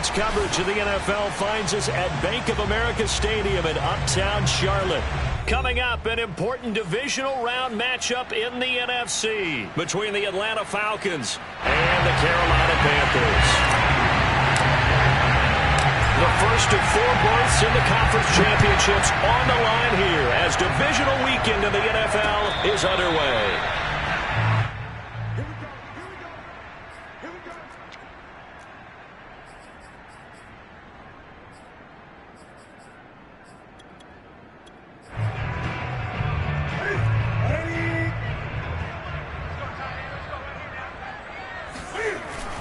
Tonight's coverage of the NFL finds us at Bank of America Stadium in Uptown Charlotte. Coming up, an important divisional round matchup in the NFC between the Atlanta Falcons and the Carolina Panthers. The first of 4 berths in the conference championships on the line here as divisional weekend in the NFL is underway.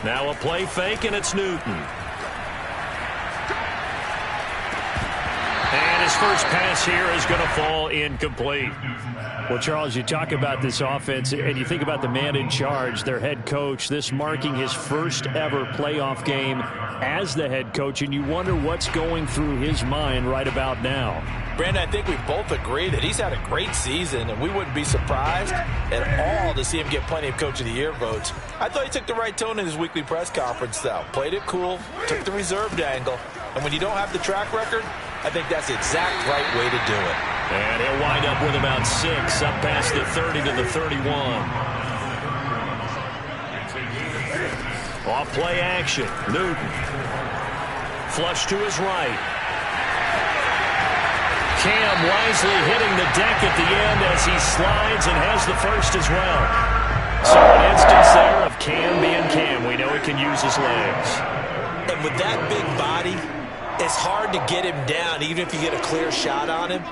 Now a play fake, and it's Newton. And his first pass here is going to fall incomplete. Well, Charles, you talk about this offense, and you think about the man in charge, their head coach, this marking his first ever playoff game as the head coach, and you wonder what's going through his mind right about now. Brandon, I think we both agree that he's had a great season, and we wouldn't be surprised at all to see him get plenty of Coach of the Year votes. I thought he took the right tone in his weekly press conference, though. Played it cool, took the reserved angle, and when you don't have the track record, I think that's the exact right way to do it. And he'll wind up with about 6, up past the 30 to the 31. Off play action, Newton. Flush to his right. Cam wisely hitting the deck at the end as he slides and has the first as well. So an instance there of Cam being Cam. We know he can use his legs. And with that big body, it's hard to get him down, even if you get a clear shot on him.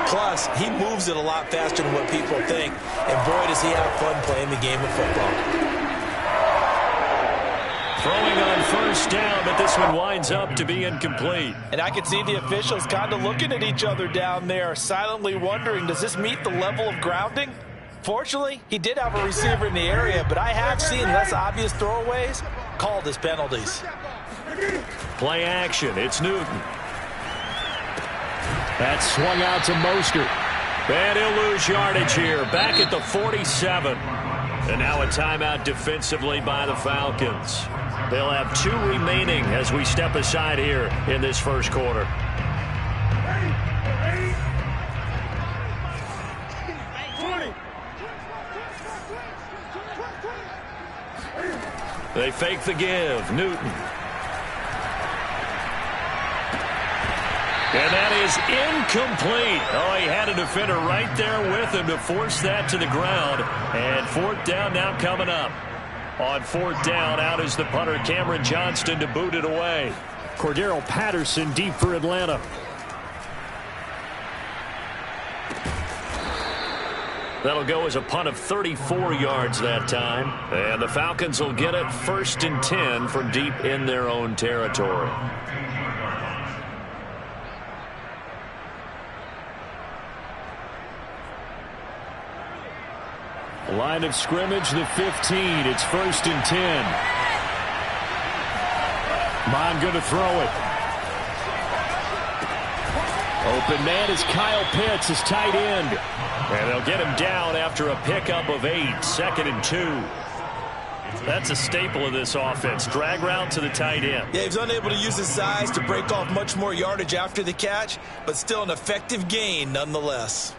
Plus, he moves it a lot faster than what people think. And boy, does he have fun playing the game of football. Throwing on first down, but this one winds up to be incomplete. And I can see the officials kind of looking at each other down there, silently wondering, does this meet the level of grounding? Fortunately, he did have a receiver in the area, but I have seen less obvious throwaways called as penalties. Play action, it's Newton. That's swung out to Mostert. And he'll lose yardage here, back at the 47. And now a timeout defensively by the Falcons. They'll have 2 remaining as we step aside here in this first quarter. They fake the give. Newton. And that is incomplete. Oh, he had a defender right there with him to force that to the ground. And 4th down now coming up. On 4th down, out is the punter, Cameron Johnston, to boot it away. Cordero Patterson deep for Atlanta. That'll go as a punt of 34 yards that time. And the Falcons will get it 1st and 10 from deep in their own territory. Line of scrimmage, the 15. It's 1st and 10. Mon going to throw it. Open man is Kyle Pitts, his tight end. And they'll get him down after a pickup of 8, 2nd and 2. That's a staple of this offense. Drag route to the tight end. Yeah, he's unable to use his size to break off much more yardage after the catch, but still an effective gain nonetheless.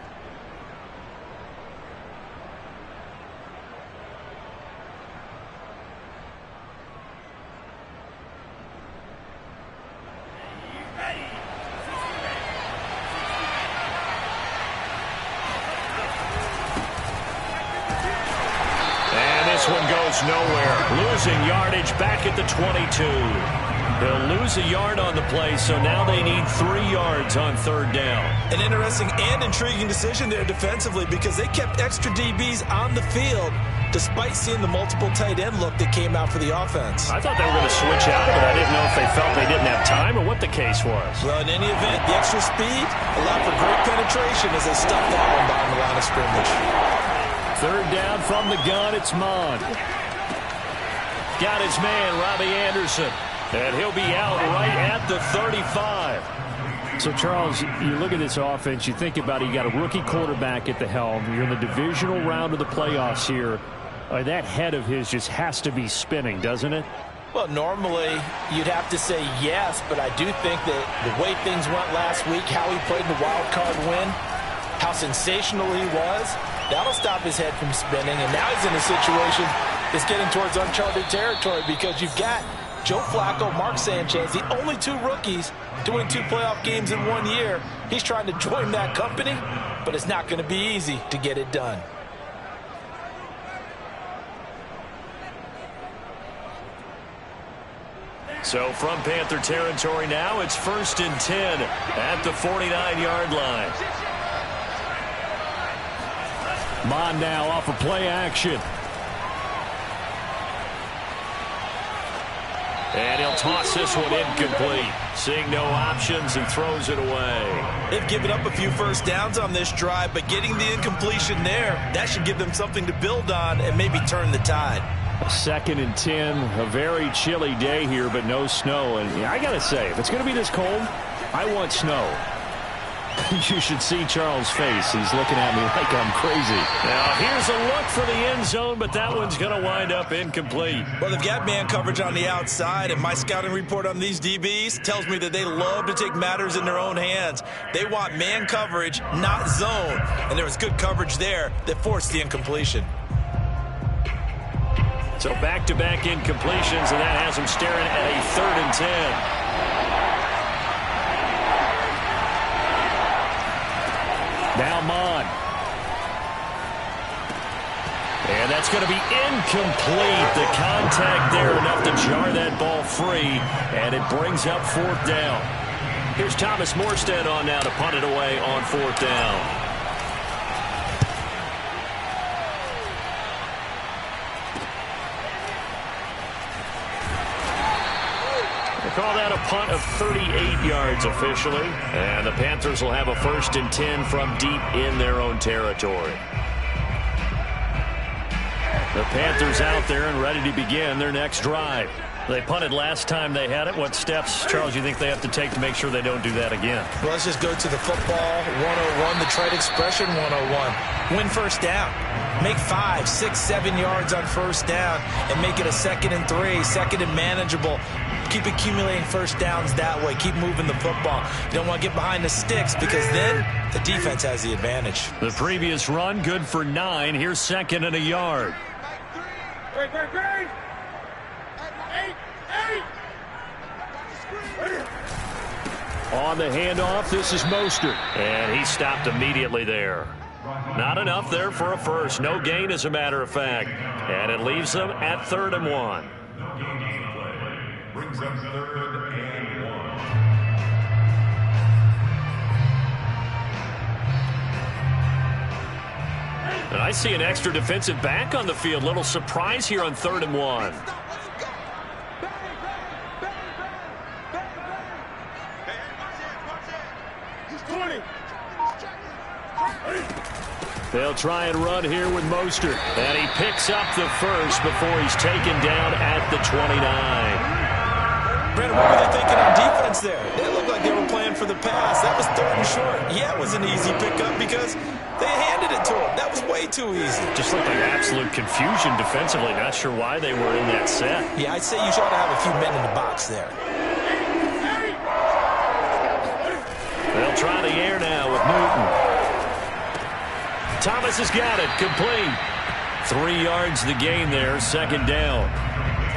Nowhere. Losing yardage back at the 22. They'll lose a yard on the play, so now they need 3 yards on 3rd down. An interesting and intriguing decision there defensively because they kept extra DBs on the field despite seeing the multiple tight end look that came out for the offense. I thought they were going to switch out, but I didn't know if they felt they didn't have time or what the case was. Well, in any event, the extra speed allowed for great penetration as they stuffed that one behind the line of scrimmage. 3rd down from the gun, it's Mon. Got his man, Robbie Anderson. And he'll be out right at the 35. So, Charles, you look at this offense, you think about it, you got a rookie quarterback at the helm. You're in the divisional round of the playoffs here. That head of his just has to be spinning, doesn't it? Well, normally you'd have to say yes, but I do think that the way things went last week, how he played the wild card win, how sensational he was, that'll stop his head from spinning. And now he's in a situation that's getting towards uncharted territory because you've got Joe Flacco, Mark Sanchez, the only 2 rookies doing 2 playoff games in 1 year. He's trying to join that company, but it's not going to be easy to get it done. So from Panther territory now, it's 1st and 10 at the 49-yard line. Mond now off of play action. And he'll toss this one incomplete. Seeing no options and throws it away. They've given up a few first downs on this drive, but getting the incompletion there, that should give them something to build on and maybe turn the tide. 2nd and 10, a very chilly day here, but no snow. And I got to say, if it's going to be this cold, I want snow. You should see Charles' face. He's looking at me like I'm crazy. Now, here's a look for the end zone, but that one's going to wind up incomplete. Well, they've got man coverage on the outside, and my scouting report on these DBs tells me that they love to take matters in their own hands. They want man coverage, not zone. And there was good coverage there that forced the incompletion. So back-to-back incompletions, and that has him staring at a 3rd and 10. Now Mond. And that's going to be incomplete. The contact there enough to jar that ball free, and it brings up 4th down. Here's Thomas Morstead on now to punt it away on 4th down. Call that a punt of 38 yards officially. And the Panthers will have a 1st and 10 from deep in their own territory. The Panthers out there and ready to begin their next drive. They punted last time they had it. What steps, Charles, you think they have to take to make sure they don't do that again? Well, let's just go to the football 101, the trade expression 101. Win first down. Make 5, 6, 7 yards on first down and make it a 2nd and 3, 2nd and manageable. Keep accumulating first downs that way. Keep moving the football. You don't want to get behind the sticks because then the defense has the advantage. The previous run, good for 9. Here's 2nd and a yard. On the handoff, this is Mostert. And he stopped immediately there. Not enough there for a first. No gain, as a matter of fact. And it leaves them at 3rd and 1. Brings up 3rd and 1. And I see an extra defensive back on the field. Little surprise here on 3rd and 1. They'll try and run here with Mostert. And he picks up the first before he's taken down at the 29. Brandon, what were they thinking on defense there? They looked like they were playing for the pass. That was 3rd and short. Yeah, it was an easy pickup because they handed it to him. That was way too easy. Just looked like absolute confusion defensively. Not sure why they were in that set. Yeah, I'd say you should have a few men in the box there. They'll try the air now with Newton. Thomas has got it. Complete. 3 yards the gain there. 2nd down.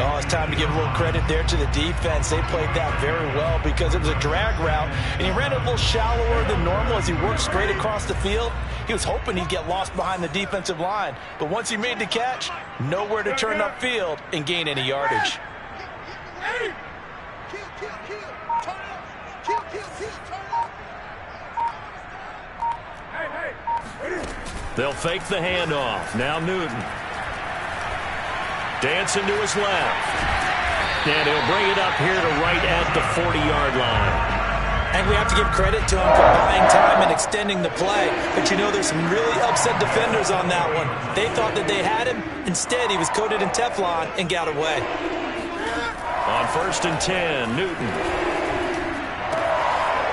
Oh, it's time to give a little credit there to the defense. They played that very well because it was a drag route, and he ran it a little shallower than normal as he worked straight across the field. He was hoping he'd get lost behind the defensive line, but once he made the catch, nowhere to turn upfield and gain any yardage. They'll fake the handoff. Now Newton. Dancing to his left. And he'll bring it up here to right at the 40-yard line. And we have to give credit to him for buying time and extending the play. But you know, there's some really upset defenders on that one. They thought that they had him. Instead, he was coated in Teflon and got away. On 1st and 10, Newton.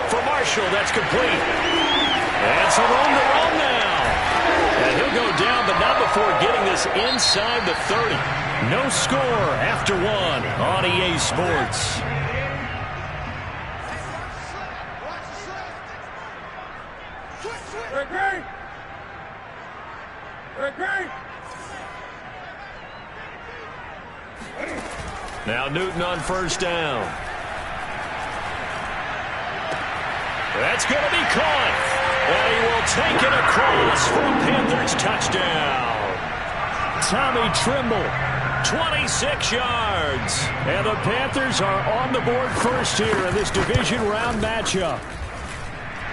For Marshall, that's complete. And some room to run now. And he'll go down, but not before getting this inside the 30. No score after one on EA Sports. Now Newton on first down. That's going to be caught. And he will take it across for a Panthers touchdown. Tommy Tremble. 26 yards. And the Panthers are on the board first here in this division round matchup.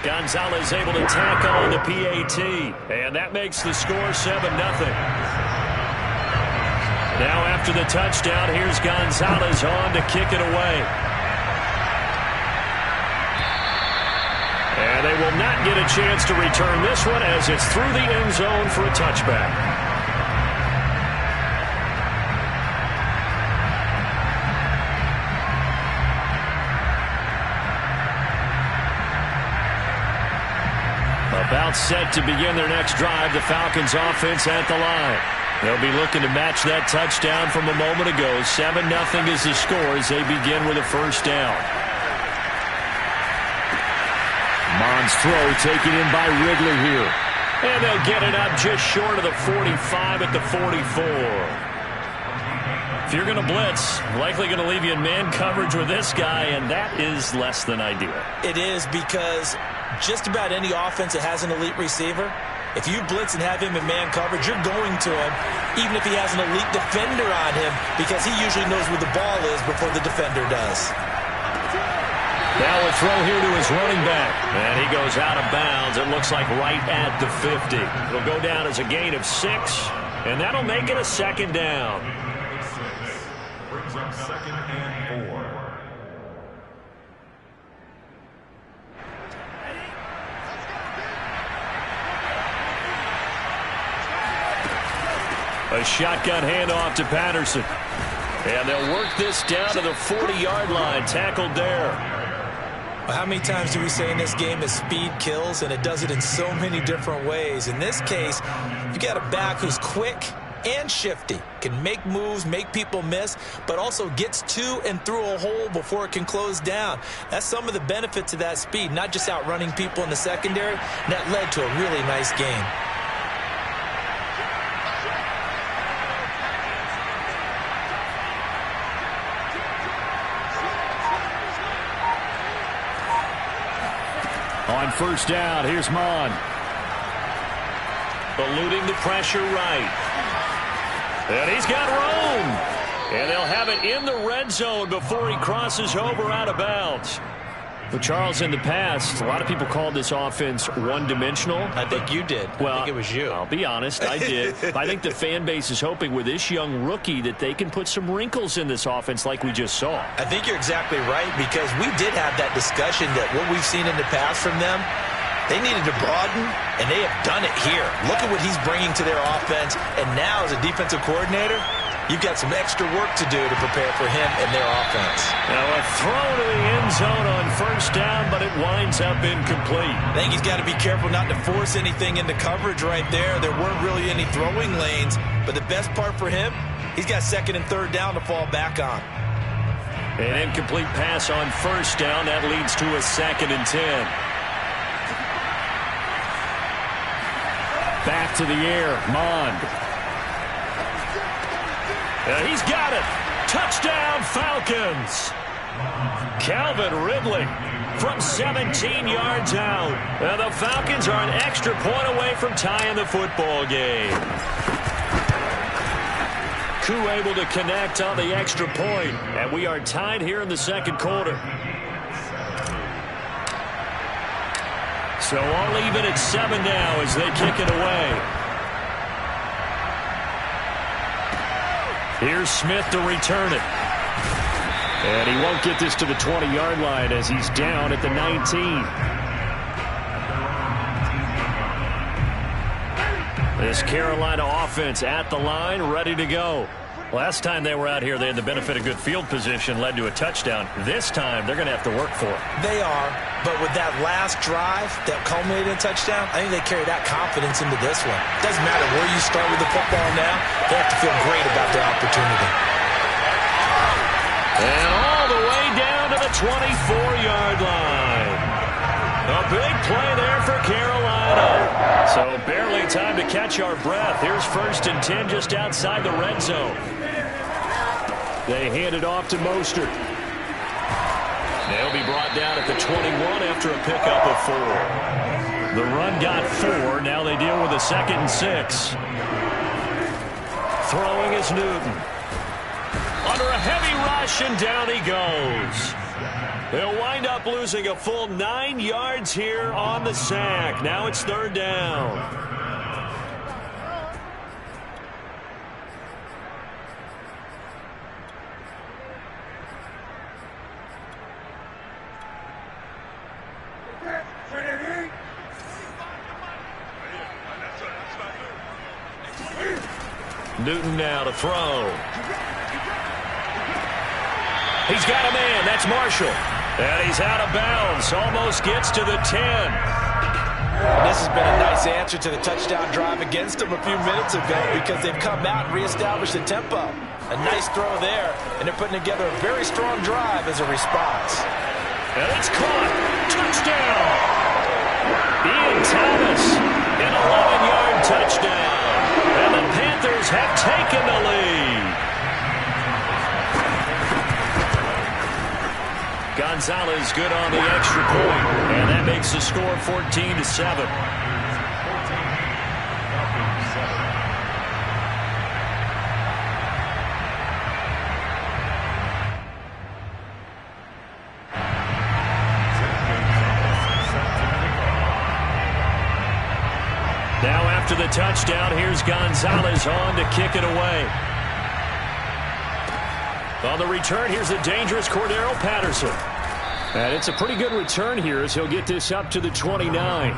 Gonzalez able to tack on the PAT. And that makes the score 7-0. Now after the touchdown, here's Gonzalez on to kick it away. And they will not get a chance to return this one as it's through the end zone for a touchback. About set to begin their next drive, the Falcons offense at the line. They'll be looking to match that touchdown from a moment ago. 7-0 is the score as they begin with a first down. Mond's throw taken in by Ridley here. And they'll get it up just short of the 45 at the 44. If you're going to blitz, likely going to leave you in man coverage with this guy, and that is less than ideal. It is, because just about any offense that has an elite receiver, if you blitz and have him in man coverage, you're going to him, even if he has an elite defender on him, because he usually knows where the ball is before the defender does. Now a throw here to his running back. And he goes out of bounds. It looks like right at the 50. It'll go down as a gain of 6, and that'll make it a second down. Brings up 2nd and 4. A shotgun handoff to Patterson. And they'll work this down to the 40-yard line. Tackled there. Well, how many times do we say in this game that speed kills, and it does it in so many different ways? In this case, you got a back who's quick and shifty, can make moves, make people miss, but also gets to and through a hole before it can close down. That's some of the benefits of that speed, not just outrunning people in the secondary. And that led to a really nice game. On first down, here's Mon. Eluding the pressure right. And he's got room. And they'll have it in the red zone before he crosses over out of bounds. Well, Charles, in the past, a lot of people called this offense one-dimensional. I think you did. Well, I think it was you. I'll be honest, I did. I think the fan base is hoping with this young rookie that they can put some wrinkles in this offense like we just saw. I think you're exactly right, because we did have that discussion that what we've seen in the past from them, they needed to broaden, and they have done it here. Look at what he's bringing to their offense, and now as a defensive coordinator, you've got some extra work to do to prepare for him and their offense. Now a throw to the end zone on first down, but it winds up incomplete. I think he's got to be careful not to force anything into coverage right there. There weren't really any throwing lanes, but the best part for him, he's got 2nd and 3rd down to fall back on. An incomplete pass on first down. That leads to a 2nd and 10. Back to the air, Mond. And he's got it. Touchdown, Falcons. Calvin Ridley from 17 yards out. And the Falcons are an extra point away from tying the football game. Koo able to connect on the extra point. And we are tied here in the second quarter. So all even at 7 now as they kick it away. Here's Smith to return it. And he won't get this to the 20-yard line as he's down at the 19. This Carolina offense at the line, ready to go. Last time they were out here, they had the benefit of good field position, led to a touchdown. This time, they're going to have to work for it. They are, but with that last drive that culminated in a touchdown, I think they carry that confidence into this one. Doesn't matter where you start with the football now, they have to feel great about their opportunity. And all the way down to the 24-yard line. A big play there for Carolina. So barely time to catch our breath. Here's 1st and 10 just outside the red zone. They hand it off to Mostert. They'll be brought down at the 21 after a pickup of 4. The run got 4. Now they deal with a 2nd and 6. Throwing is Newton. Under a heavy rush, and down he goes. They'll wind up losing a full 9 yards here on the sack. Now it's 3rd down. Newton now to throw. He's got a man. That's Marshall. And he's out of bounds. Almost gets to the 10. This has been a nice answer to the touchdown drive against them a few minutes ago because they've come out and reestablished the tempo. A nice throw there, and they're putting together a very strong drive as a response. And it's caught. Touchdown. Ian Thomas, an 11-yard touchdown. And the Panthers have taken the lead. Gonzalez good on the extra point, and that makes the score 14-7. Now after the touchdown, here's Gonzalez on to kick it away. On the return, here's the dangerous Cordero Patterson. And it's a pretty good return here as he'll get this up to the 29. The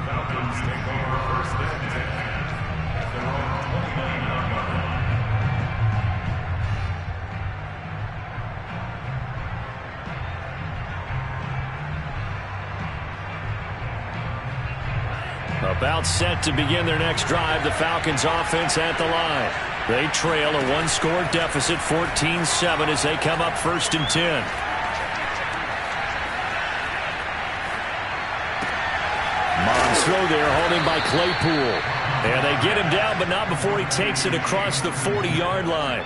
Falcons take over 1st and 10 at their own 29-yard line. About set to begin their next drive, the Falcons offense at the line. They trail a 1-score deficit, 14-7, as they come up 1st and 10. Mons throw there, holding by Claypool. And they get him down, but not before he takes it across the 40-yard line.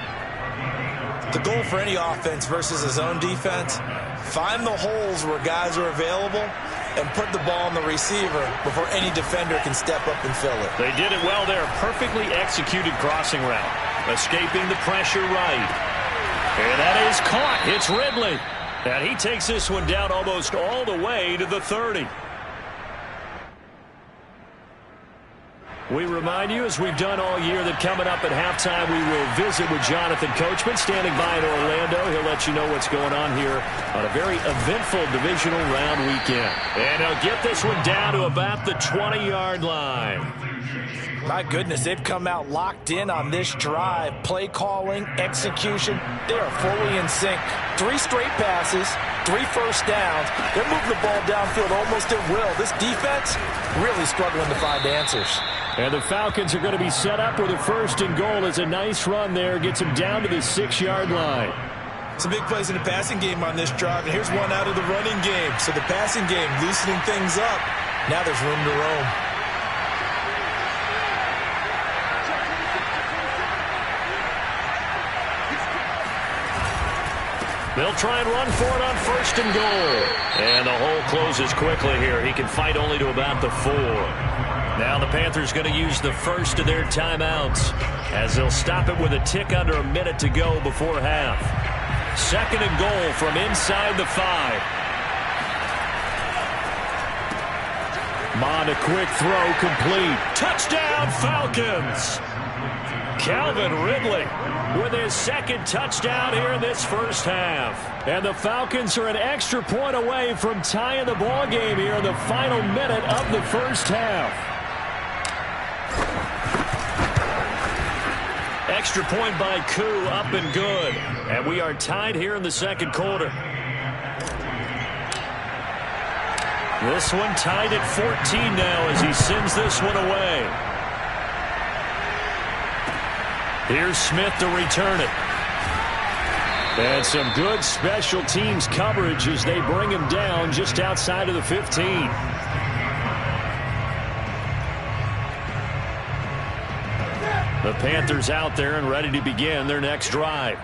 The goal for any offense versus his own defense, find the holes where guys are available and put the ball on the receiver before any defender can step up and fill it. They did it well there. Perfectly executed crossing route. Escaping the pressure right. And that is caught. It's Ridley. And he takes this one down almost all the way to the 30. We remind you, as we've done all year, that coming up at halftime, we will visit with Jonathan Coachman, standing by in Orlando. He'll let you know what's going on here on a very eventful divisional round weekend. And he'll get this one down to about the 20-yard line. My goodness, they've come out locked in on this drive. Play calling, execution, they are fully in sync. 3 straight passes, 3 first downs. They're moving the ball downfield almost at will. This defense really struggling to find answers. And the Falcons are going to be set up with a 1st and goal. It's a nice run there. Gets them down to the 6-yard line. Some big plays in the passing game on this drive, and here's one out of the running game. So the passing game loosening things up. Now there's room to roam. They'll try and run for it on 1st and goal. And the hole closes quickly here. He can fight only to about the 4. Now the Panthers going to use the first of their timeouts as they'll stop it with a tick under a minute to go before half. 2nd and goal from inside the 5. Mond, a quick throw, complete. Touchdown, Falcons! Calvin Ridley with his 2nd touchdown here in this first half. And the Falcons are an extra point away from tying the ball game here in the final minute of the first half. Extra point by Koo, up and good. And we are tied here in the second quarter. This one tied at 14 now as he sends this one away. Here's Smith to return it. And some good special teams coverage as they bring him down just outside of the 15. The Panthers out there and ready to begin their next drive.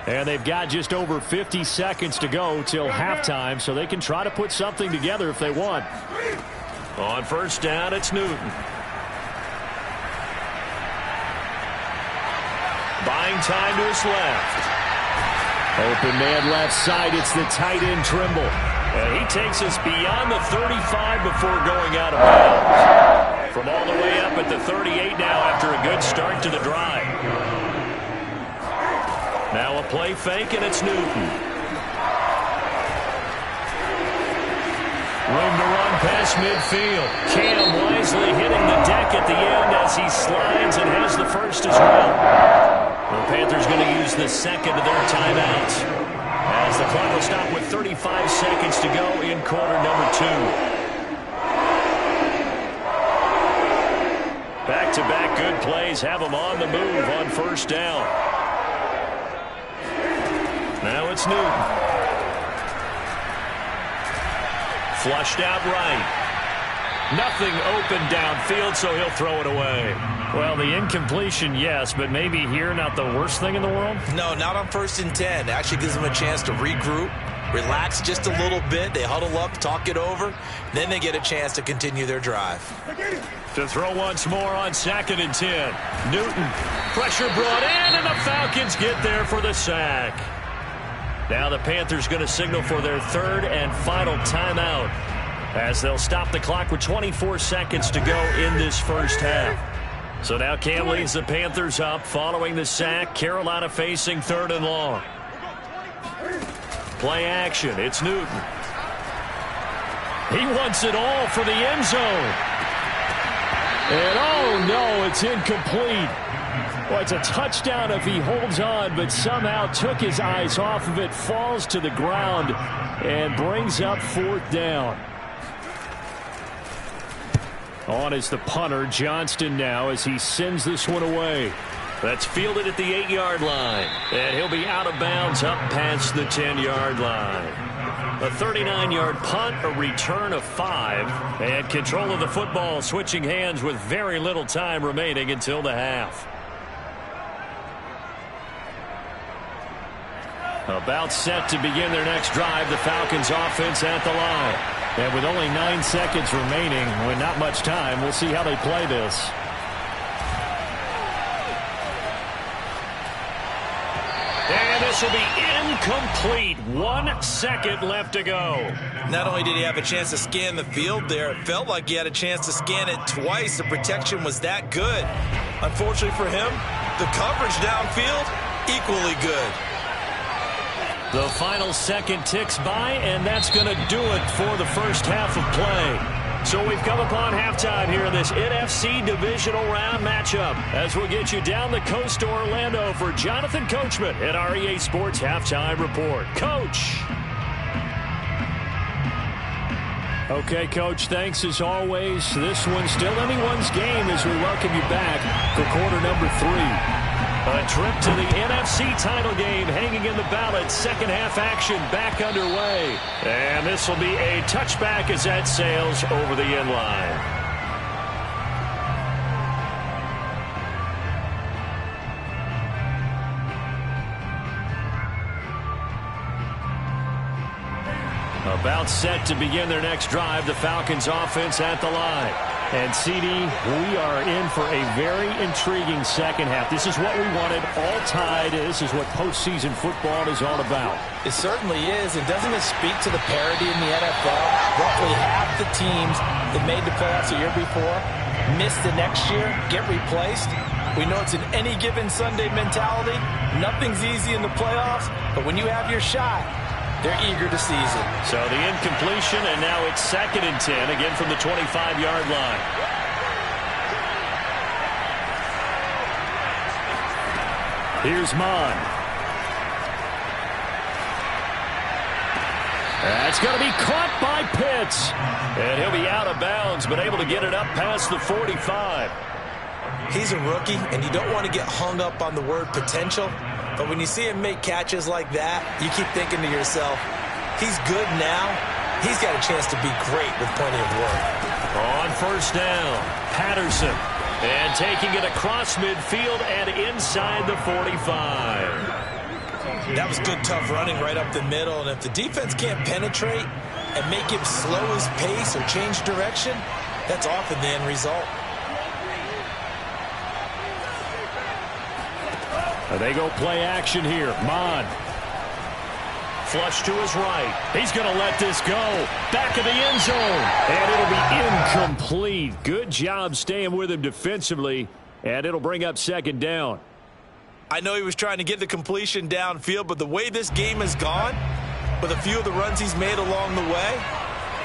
And they've got just over 50 seconds to go till halftime, so they can try to put something together if they want. On first down, it's Newton. Buying time to his left. Open man left side, it's the tight end Trimble. And he takes us beyond the 35 before going out of bounds. From all the way up at the 38 now after a good start to the drive. Now a play fake, and it's Newton. Room to run past midfield. Cam wisely hitting the deck at the end as he slides and has the first as well. The Panthers going to use the second of their timeouts as the clock will stop with 35 seconds to go in quarter number 2. Back-to-back good plays have them on the move on first down. Now it's Newton. Flushed out right. Nothing open downfield, so he'll throw it away. Well, the incompletion, yes, but maybe here not the worst thing in the world? No, not on 1st and 10. It actually gives them a chance to regroup, relax just a little bit. They huddle up, talk it over. Then they get a chance to continue their drive. To throw once more on 2nd and 10. Newton. Pressure brought in, and the Falcons get there for the sack. Now the Panthers going to signal for their third and final timeout as they'll stop the clock with 24 seconds to go in this first half. So now Cam leads the Panthers up following the sack. Carolina facing 3rd and long. Play action. It's Newton. He wants it all for the end zone. And oh no, it's incomplete. Well, it's a touchdown if he holds on, but somehow took his eyes off of it, falls to the ground, and brings up 4th down. On is the punter, Johnston now, as he sends this one away. That's fielded at the 8-yard line. And he'll be out of bounds up past the 10-yard line. A 39-yard punt, a return of 5, and control of the football switching hands with very little time remaining until the half. About set to begin their next drive, the Falcons offense at the line. And with only 9 seconds remaining, with not much time, we'll see how they play this. And this will be incomplete. 1 second left to go. Not only did he have a chance to scan the field there, it felt like he had a chance to scan it twice. The protection was that good. Unfortunately for him, the coverage downfield, equally good. The final second ticks by, and that's going to do it for the first half of play. So we've come upon halftime here in this NFC Divisional Round matchup as we'll get you down the coast to Orlando for Jonathan Coachman at our EA Sports Halftime Report. Coach. Okay, Coach, thanks as always. This one's still anyone's game as we welcome you back for quarter number 3. A trip to the NFC title game hanging in the balance. Second half action back underway. And this will be a touchback as that sails over the end line. About set to begin their next drive. The Falcons offense at the line. And, CD, we are in for a very intriguing second half. This is what we wanted, all tied. This is what postseason football is all about. It certainly is. And doesn't it speak to the parity in the NFL? Roughly half the teams that made the playoffs the year before miss the next year, get replaced. We know it's an any given Sunday mentality. Nothing's easy in the playoffs, but when you have your shot, they're eager to seize it. So the incompletion, and now it's 2nd and 10, again from the 25-yard line. Here's Mon. That's going to be caught by Pitts. And he'll be out of bounds, but able to get it up past the 45. He's a rookie, and you don't want to get hung up on the word potential. But when you see him make catches like that, you keep thinking to yourself, he's good now. He's got a chance to be great with plenty of work. On first down, Patterson. And taking it across midfield and inside the 45. That was good, tough running right up the middle. And if the defense can't penetrate and make him slow his pace or change direction, that's often the end result. They go play action here. Mon. Flush to his right. He's going to let this go. Back of the end zone. And it'll be incomplete. Good job staying with him defensively. And it'll bring up second down. I know he was trying to get the completion downfield, but the way this game has gone, with a few of the runs he's made along the way,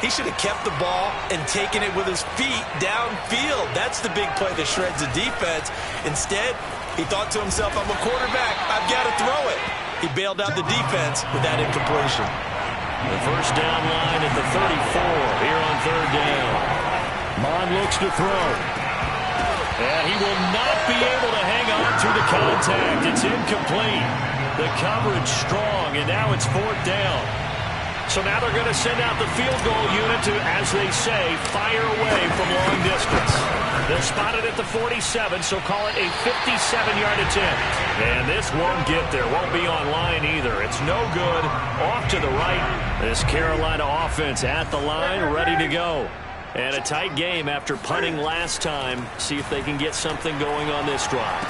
he should have kept the ball and taken it with his feet downfield. That's the big play that shreds the defense. Instead, he thought to himself, I'm a quarterback. I've got to throw it. He bailed out the defense with that incompletion. The first down line at the 34 here on third down. Mon looks to throw. And he will not be able to hang on through the contact. It's incomplete. The coverage strong, and now it's fourth down. So now they're going to send out the field goal unit to, as they say, fire away from long distance. They're spotted at the 47, so call it a 57-yard attempt. And this won't get there. Won't be on line either. It's no good. Off to the right. This Carolina offense at the line, ready to go. And a tight game after punting last time. See if they can get something going on this drive.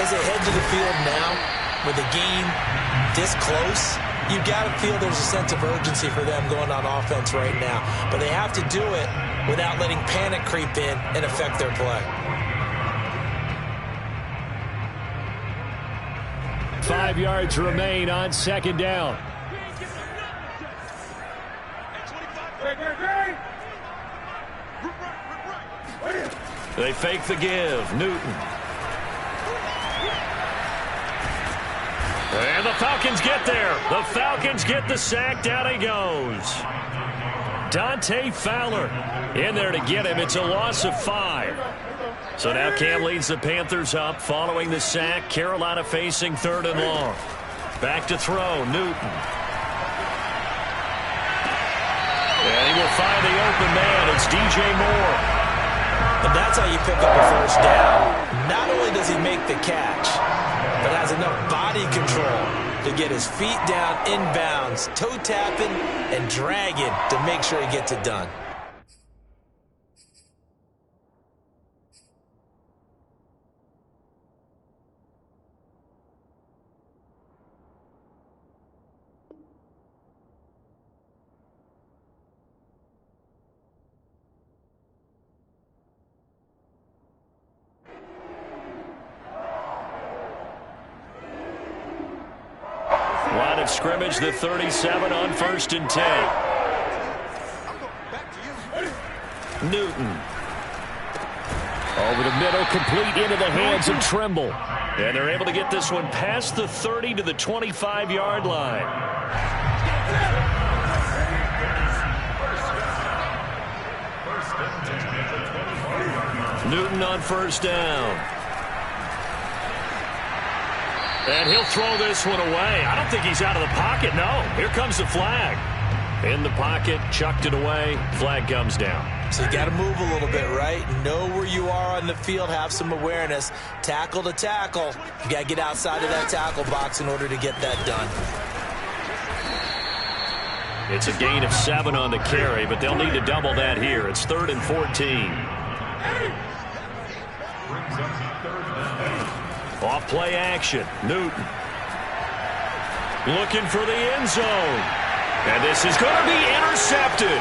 As they head to the field now, with the game this close, you've got to feel there's a sense of urgency for them going on offense right now. But they have to do it without letting panic creep in and affect their play. 5 yards remain on second down. They fake the give. Newton. And the Falcons get there. The Falcons get the sack. Down he goes. Dante Fowler in there to get him. It's a loss of 5. So now Cam leads the Panthers up following the sack. Carolina facing third and long. Back to throw. Newton. And he will find the open man. It's DJ Moore. And that's how you pick up a first down. Not only does he make the catch, but has enough body control to get his feet down inbounds, toe tapping and dragging to make sure he gets it done. Line of scrimmage, the 37 on 1st and 10. Newton. Over the middle, complete into the hands of Trimble. And they're able to get this one past the 30 to the 25-yard line. Newton on first down. And he'll throw this one away. I don't think he's out of the pocket. No, here comes the flag. In the pocket, chucked it away. Flag comes down. So you got to move a little bit, right? Know where you are on the field. Have some awareness. Tackle to tackle. You got to get outside of that tackle box in order to get that done. It's a gain of 7 on the carry, but they'll need to double that here. It's 3rd and 14. Off play action. Newton. Looking for the end zone. And this is going to be intercepted.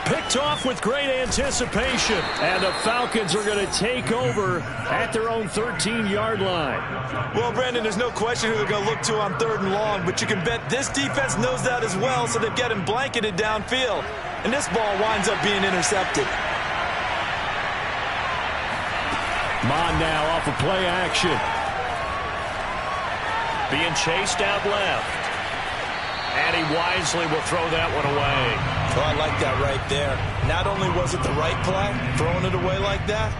Picked off with great anticipation. And the Falcons are going to take over at their own 13-yard line. Well, Brandon, there's no question who they're going to look to on 3rd and long, but you can bet this defense knows that as well, so they've got him blanketed downfield. And this ball winds up being intercepted. Mon now off of play action. being chased out left. And he wisely will throw that one away. Oh, I like that right there. Not only was it the right play, throwing it away like that,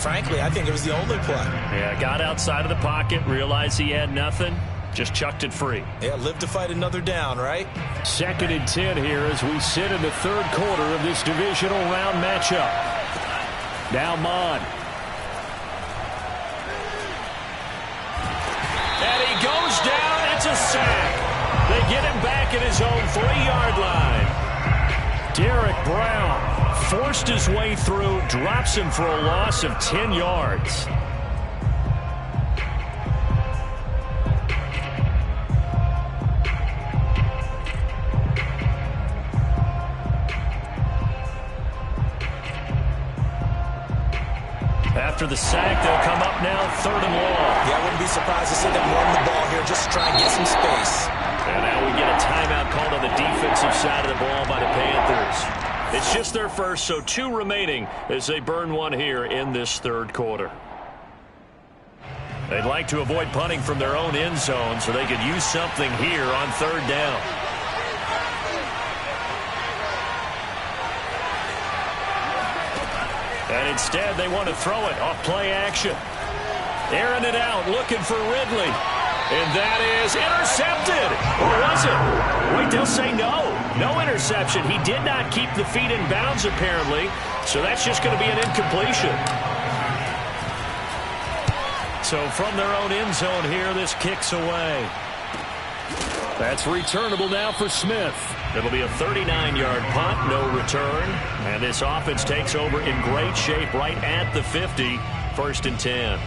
frankly, I think it was the only play. Yeah, got outside of the pocket, realized he had nothing, just chucked it free. Yeah, live to fight another down, right? 2nd and 10 here as we sit in the 3rd quarter of this divisional round matchup. Now Mond. And he goes down. It's a sack. They get him back at his own 3-yard line. Derek Brown forced his way through, drops him for a loss of 10 yards. After the sack, they'll come up now 3rd and long. Yeah, I wouldn't be surprised to see them run the ball here just to try and get some space. And now we get a timeout called on the defensive side of the ball by the Panthers. It's just their first, so 2 remaining as they burn one here in this 3rd quarter. They'd like to avoid punting from their own end zone so they could use something here on 3rd down. And instead, they want to throw it off play action. Airing it out, looking for Ridley. And that is intercepted. Or was it? Wait, they'll say no. No interception. He did not keep the feet in bounds, apparently. So that's just going to be an incompletion. So from their own end zone here, this kicks away. That's returnable now for Smith. It'll be a 39-yard punt, no return. And this offense takes over in great shape right at the 50, 1st and 10.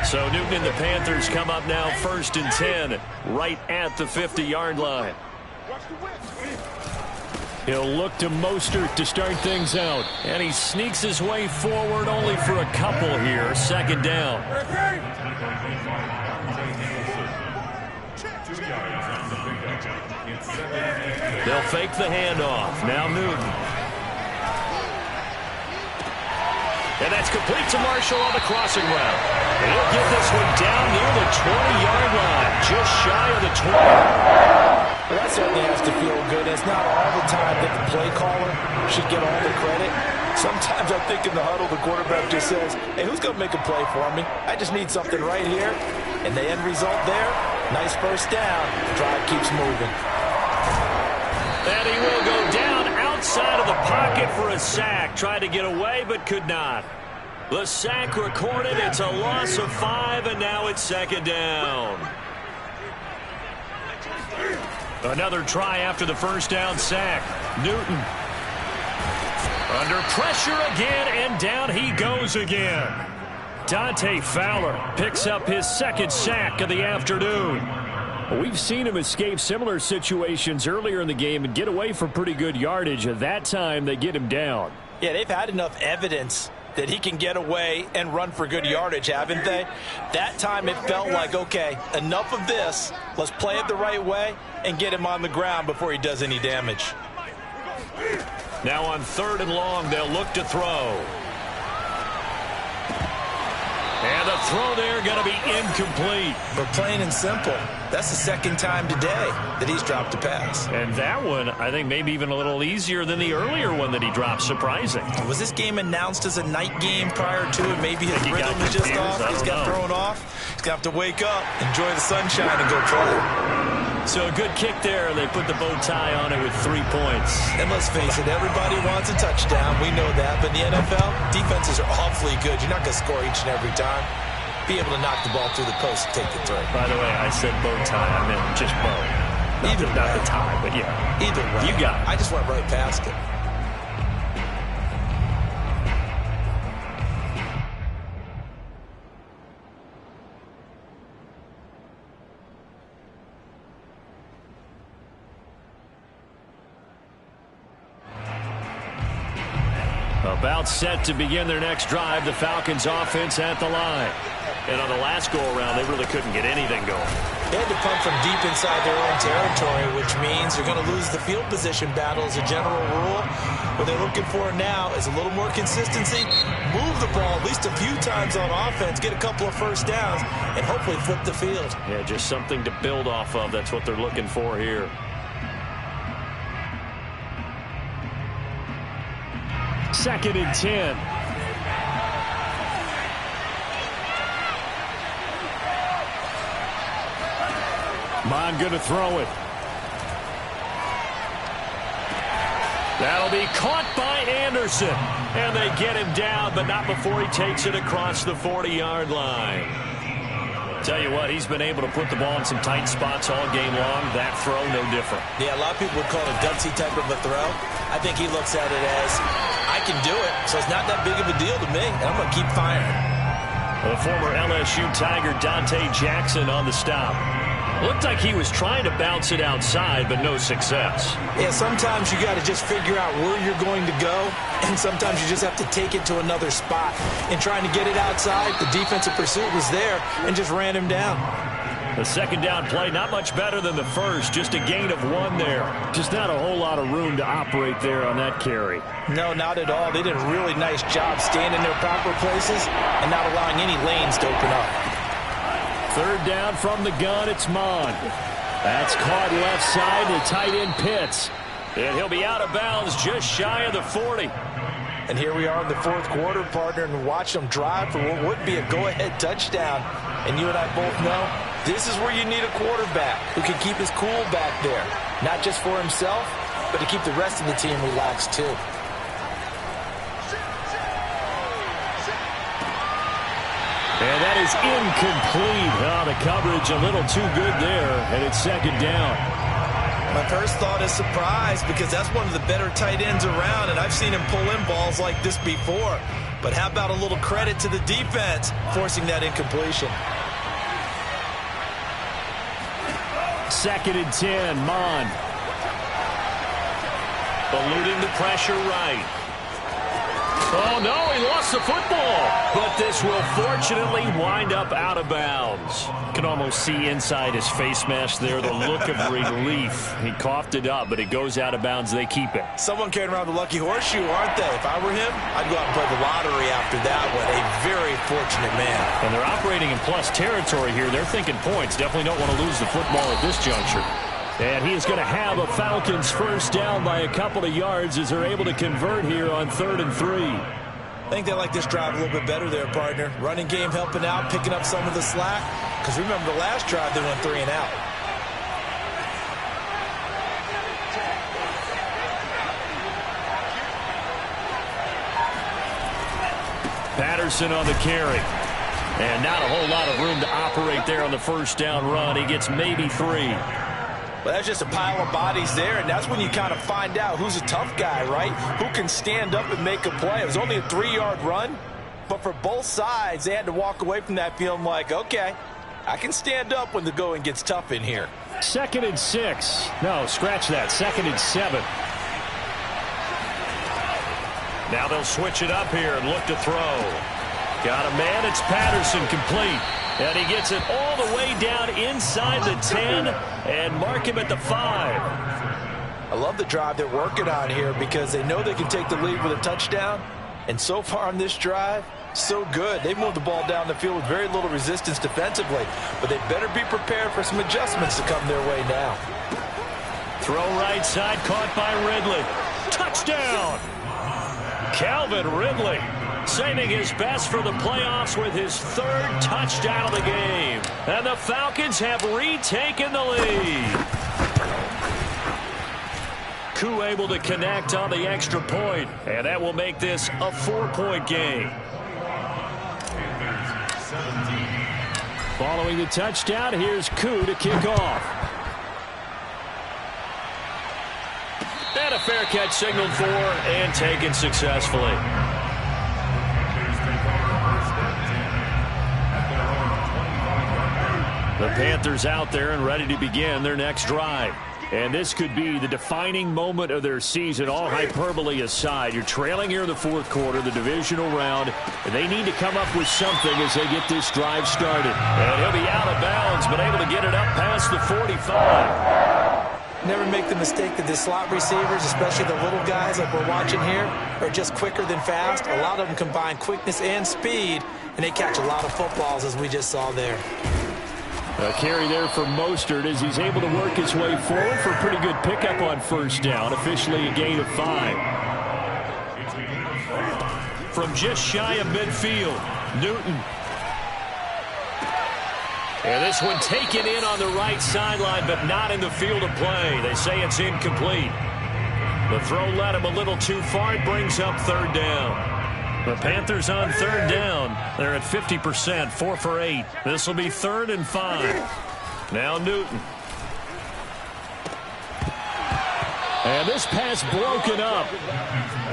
So Newton and the Panthers come up now 1st and 10, right at the 50-yard line. He'll look to Mostert to start things out. And he sneaks his way forward only for a couple here, 2nd down. They'll fake the handoff. Now Newton. And that's complete to Marshall on the crossing route. And he'll get this one down near the 20-yard line, just shy of the 20. Well, that certainly has to feel good. It's not all the time that the play caller should get all the credit. Sometimes I think in the huddle, the quarterback just says, hey, who's going to make a play for me? I just need something right here. And the end result there, nice 1st down. The drive keeps moving. And he will go down outside of the pocket for a sack. Tried to get away, but could not. The sack recorded. It's a loss of 5, and now it's 2nd down. Another try after the 1st down sack. Newton under pressure again, and down he goes again. Dante Fowler picks up his 2nd sack of the afternoon. We've seen him escape similar situations earlier in the game and get away for pretty good yardage. At that time, they get him down. Yeah, they've had enough evidence that he can get away and run for good yardage, haven't they? That time it felt like, okay, enough of this. Let's play it the right way and get him on the ground before he does any damage. Now on 3rd and long, they'll look to throw. And the throw there going to be incomplete. But plain and simple, that's the 2nd time today that he's dropped a pass. And that one, I think, maybe even a little easier than the earlier one that he dropped. Surprising. Was this game announced as a night game prior to it? Maybe his rhythm is just off. He's got thrown off. He's going to have to wake up, enjoy the sunshine, and go play. So a good kick there. They put the bow tie on it with 3 points. And let's face it, everybody wants a touchdown. We know that. But in the NFL, defenses are awfully good. You're not going to score each and every time. Be able to knock the ball through the post and take the throw. By the way, I said bow tie. I meant just bow. Not the tie, but yeah. Either way. You got it. I just went right past it. About set to begin their next drive, the Falcons offense at the line. And on the last go-around, they really couldn't get anything going. They had to punt from deep inside their own territory, which means they're going to lose the field position battle as a general rule. What they're looking for now is a little more consistency, move the ball at least a few times on offense, get a couple of first downs, and hopefully flip the field. Yeah, just something to build off of. That's what they're looking for here. Second and 10. Mond going to throw it. That'll be caught by Anderson. And they get him down, but not before he takes it across the 40-yard line. Tell you what, he's been able to put the ball in some tight spots all game long. That throw, no different. Yeah, a lot of people would call it a gutsy type of a throw. I think he looks at it as, I can do it, so it's not that big of a deal to me, and I'm going to keep firing. The former LSU Tiger Dante Jackson on the stop. Looked like he was trying to bounce it outside, but no success. Yeah, sometimes you got to just figure out where you're going to go, and sometimes you just have to take it to another spot. And trying to get it outside, the defensive pursuit was there and just ran him down. The second down play, not much better than the first, just a gain of 1 there. Just not a whole lot of room to operate there on that carry. No, not at all. They did a really nice job staying in their proper places and not allowing any lanes to open up. Third down from the gun, it's Mond. That's caught left side, the tight end Pitts. And he'll be out of bounds just shy of the 40. And here we are in the fourth quarter, partner, and watch them drive for what would be a go-ahead touchdown. And you and I both know this is where you need a quarterback who can keep his cool back there. Not just for himself, but to keep the rest of the team relaxed too. And that is incomplete. Oh, the coverage a little too good there, and it's second down. My first thought is surprise because that's one of the better tight ends around, and I've seen him pull in balls like this before. But how about a little credit to the defense forcing that incompletion? Second and 10, Mond. Eluding the pressure right. Oh, no, he lost the football. But this will fortunately wind up out of bounds. You can almost see inside his face mask there the look of relief. He coughed it up, but it goes out of bounds. They keep it. Someone carrying around the lucky horseshoe, aren't they? If I were him, I'd go out and play the lottery after that one. A very fortunate man. And they're operating in plus territory here. They're thinking points. Definitely don't want to lose the football at this juncture. And he is going to have a Falcons first down by a couple of yards as they're able to convert here on 3rd and 3. I think they like this drive a little bit better there, partner. Running game helping out, picking up some of the slack. Because remember the last drive, they went 3 and out. Patterson on the carry. And not a whole lot of room to operate there on the first down run. He gets maybe 3. Well, that's just a pile of bodies there, and that's when you kind of find out who's a tough guy, right? Who can stand up and make a play. It was only a 3-yard run, but for both sides, they had to walk away from that feeling like, okay, I can stand up when the going gets tough in here. 2nd and 6. No, scratch that. 2nd and 7. Now they'll switch it up here and look to throw. Got a man. It's Patterson, complete. And he gets it all the way down inside the 10 and mark him at the 5. I love the drive they're working on here because they know they can take the lead with a touchdown. And so far on this drive, so good. They've moved the ball down the field with very little resistance defensively. But they better be prepared for some adjustments to come their way now. Throw right side, caught by Ridley. Touchdown! Calvin Ridley saving his best for the playoffs with his 3rd touchdown of the game. And the Falcons have retaken the lead. Koo able to connect on the extra point, and that will make this a 4-point game. Following the touchdown, here's Koo to kick off. And a fair catch signaled for and taken successfully. The Panthers out there and ready to begin their next drive. And this could be the defining moment of their season, all hyperbole aside. You're trailing here in the 4th quarter, the divisional round, and they need to come up with something as they get this drive started. And he'll be out of bounds, but able to get it up past the 45. Never make the mistake that the slot receivers, especially the little guys like we're watching here, are just quicker than fast. A lot of them combine quickness and speed, and they catch a lot of footballs, as we just saw there. A carry there for Mostert as he's able to work his way forward for a pretty good pickup on first down. Officially a gain of 5. From just shy of midfield, Newton. And this one taken in on the right sideline, but not in the field of play. They say it's incomplete. The throw led him a little too far. It brings up third down. The Panthers on third down. They're at 50%, 4 for 8. This will be 3rd and 5. Now Newton. And this pass broken up.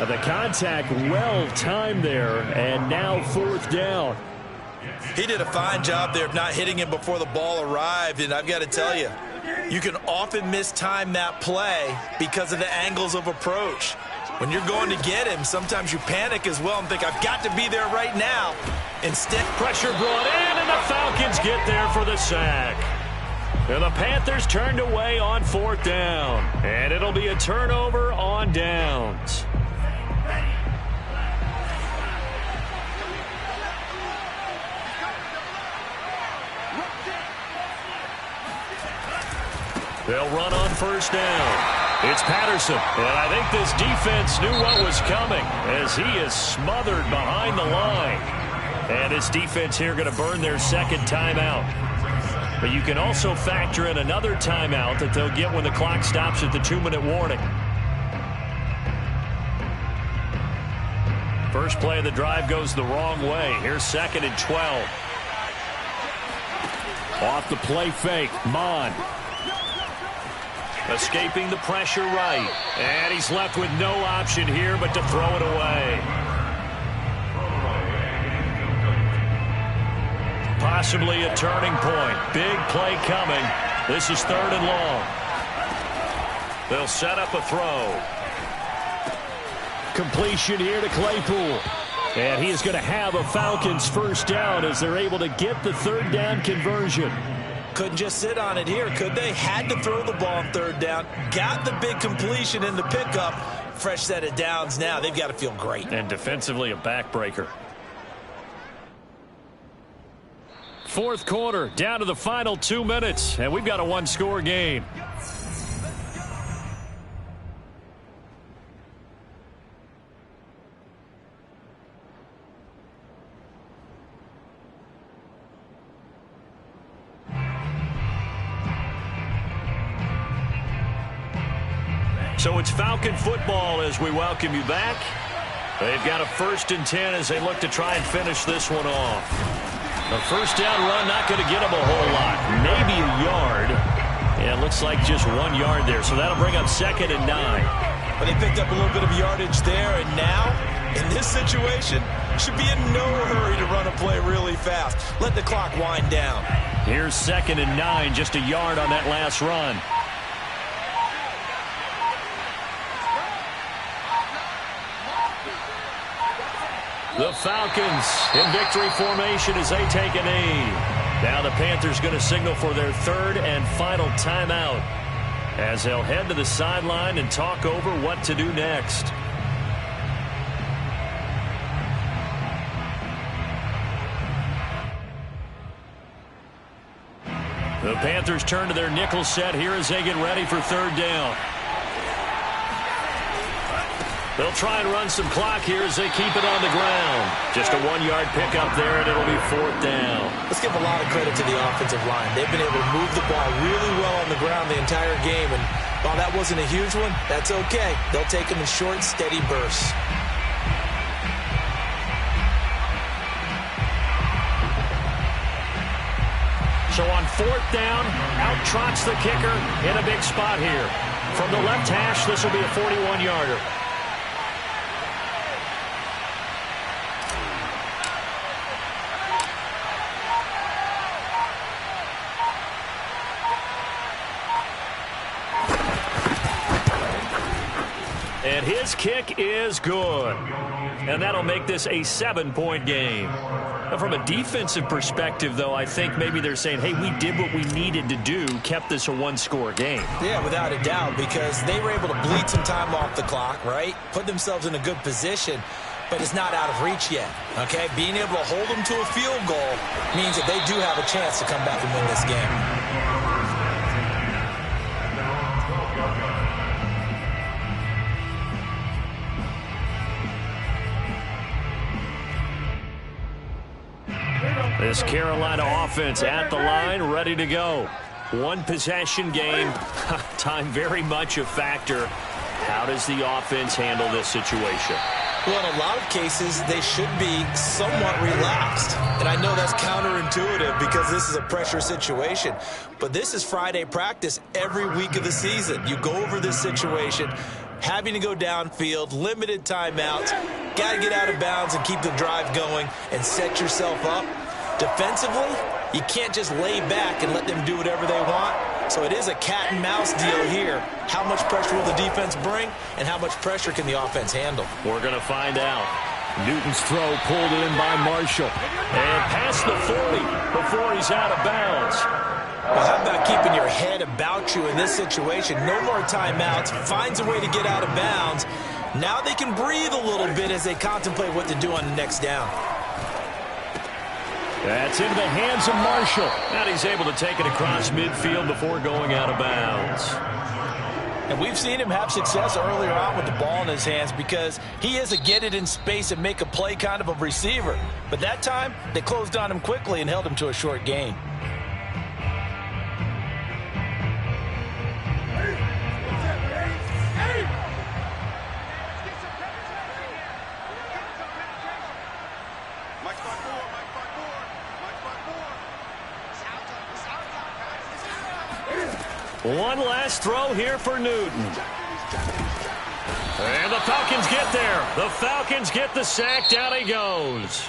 The contact well timed there, and now 4th down. He did a fine job there of not hitting him before the ball arrived, and I've got to tell you, you can often mistime that play because of the angles of approach. When you're going to get him, sometimes you panic as well and think, I've got to be there right now. Instead, pressure brought in, and the Falcons get there for the sack. And the Panthers turned away on 4th down, and it'll be a turnover on downs. They'll run on first down. It's Patterson, and I think this defense knew what was coming as he is smothered behind the line. And this defense here going to burn their 2nd timeout. But you can also factor in another timeout that they'll get when the clock stops at the 2-minute warning. First play of the drive goes the wrong way. Here's 2nd and 12. Off the play fake, Mon. Escaping the pressure right. And he's left with no option here but to throw it away. Possibly a turning point. Big play coming. This is 3rd and long. They'll set up a throw. Completion here to Claypool. And he is going to have a Falcons first down as they're able to get the 3rd down conversion. Couldn't just sit on it here, could they? Had to throw the ball on 3rd down. Got the big completion in the pickup. Fresh set of downs now. They've got to feel great. And defensively a backbreaker. 4th quarter, down to the final 2 minutes, and we've got a 1-score game. So it's Falcon football as we welcome you back. They've got a 1st and 10 as they look to try and finish this one off. The first down run not going to get them a whole lot. Maybe a yard. Yeah, it looks like just 1 yard there. So that'll bring up 2nd and 9. But they picked up a little bit of yardage there. And now, in this situation, should be in no hurry to run a play really fast. Let the clock wind down. Here's 2nd and 9, just a yard on that last run. The Falcons in victory formation as they take a knee. Now the Panthers going to signal for their 3rd and final timeout as they'll head to the sideline and talk over what to do next. The Panthers turn to their nickel set here as they get ready for 3rd down. They'll try and run some clock here as they keep it on the ground. Just a 1-yard pickup there, and it'll be 4th down. Let's give a lot of credit to the offensive line. They've been able to move the ball really well on the ground the entire game. And while that wasn't a huge one, that's okay. They'll take them in short, steady bursts. So on 4th down, out trots the kicker in a big spot here. From the left hash, this will be a 41-yarder. And his kick is good. And that'll make this a 7-point game. Now, from a defensive perspective, though, I think maybe they're saying, hey, we did what we needed to do, kept this a one-score game. Yeah, without a doubt, because they were able to bleed some time off the clock, right? Put themselves in a good position, but it's not out of reach yet, okay? Being able to hold them to a field goal means that they do have a chance to come back and win this game. This Carolina offense at the line, ready to go. One possession game. Time very much a factor. How does the offense handle this situation? Well, in a lot of cases, they should be somewhat relaxed. And I know that's counterintuitive because this is a pressure situation. But this is Friday practice every week of the season. You go over this situation, having to go downfield, limited timeouts, got to get out of bounds and keep the drive going and set yourself up. Defensively, you can't just lay back and let them do whatever they want. So it is a cat and mouse deal here. How much pressure will the defense bring, and how much pressure can the offense handle? We're going to find out. Newton's throw pulled in by Marshall. And past the 40 before he's out of bounds. Well, how about keeping your head about you in this situation? No more timeouts. Finds a way to get out of bounds. Now they can breathe a little bit as they contemplate what to do on the next down. That's into the hands of Marshall. And he's able to take it across midfield before going out of bounds. And we've seen him have success earlier on with the ball in his hands because he is a get it in space and make a play kind of a receiver. But that time, they closed on him quickly and held him to a short gain. One last throw here for Newton. And the Falcons get there. The Falcons get the sack. Down he goes.